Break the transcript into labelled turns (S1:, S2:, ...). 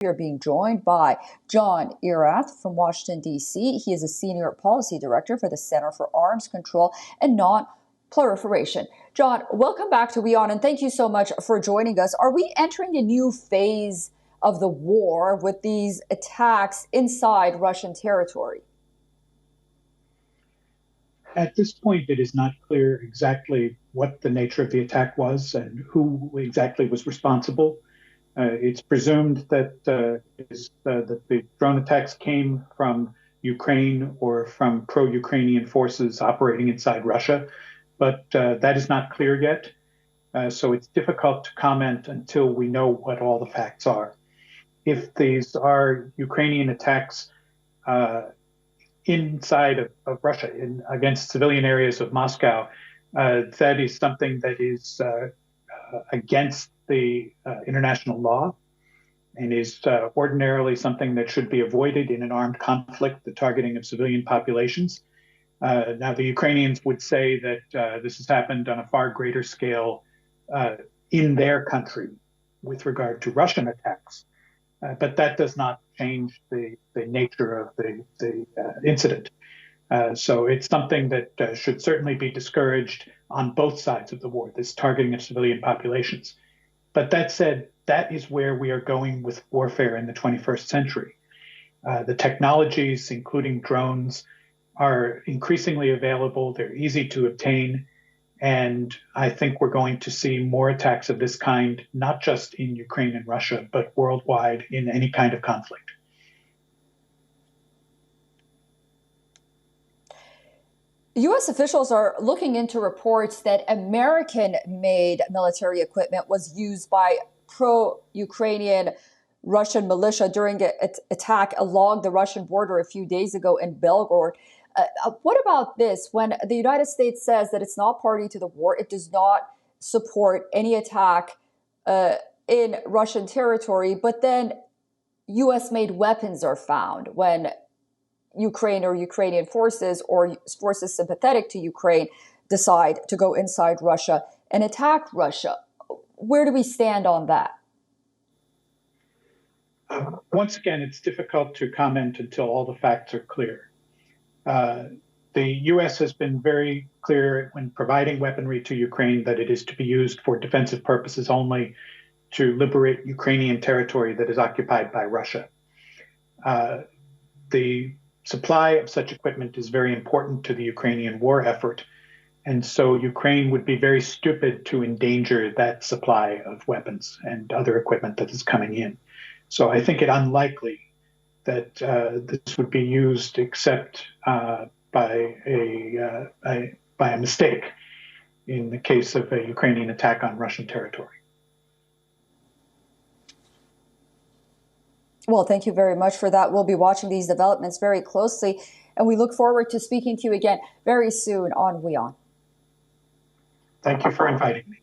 S1: We are being joined by John Erath from Washington, D.C. He is a senior policy director for the Center for Arms Control and Non-Proliferation. John, welcome back to WION, and thank you so much for joining us. Are we entering a new phase of the war with these attacks inside Russian territory?
S2: At this point, it is not clear exactly what the nature of the attack was and who exactly was responsible. It's presumed that the drone attacks came from Ukraine or from pro-Ukrainian forces operating inside Russia, but that is not clear yet. So it's difficult to comment until we know what all the facts are. If these are Ukrainian attacks inside of Russia against civilian areas of Moscow, that is something that is against the international law and is ordinarily something that should be avoided in an armed conflict, the targeting of civilian populations. Now, the Ukrainians would say that this has happened on a far greater scale in their country with regard to Russian attacks. But that does not change the nature of the incident. So it's something that should certainly be discouraged on both sides of the war, this targeting of civilian populations. But that said, that is where we are going with warfare in the 21st century. The technologies, including drones, are increasingly available. They're easy to obtain. And I think we're going to see more attacks of this kind, not just in Ukraine and Russia, but worldwide in any kind of conflict.
S1: U.S. officials are looking into reports that American-made military equipment was used by pro-Ukrainian Russian militia during an attack along the Russian border a few days ago in Belgorod. What about this? When the United States says that it's not party to the war, it does not support any attack in Russian territory, but then U.S.-made weapons are found when Ukraine or Ukrainian forces or forces sympathetic to Ukraine decide to go inside Russia and attack Russia. Where do we stand on that?
S2: Once again, it's difficult to comment until all the facts are clear. The U.S. has been very clear when providing weaponry to Ukraine that it is to be used for defensive purposes only, to liberate Ukrainian territory that is occupied by Russia. The supply of such equipment is very important to the Ukrainian war effort. And so Ukraine would be very stupid to endanger that supply of weapons and other equipment that is coming in. So I think it unlikely that this would be used except by a mistake in the case of a Ukrainian attack on Russian territory.
S1: Well, thank you very much for that. We'll be watching these developments very closely, and we look forward to speaking to you again very soon on WION.
S2: Thank you for inviting me.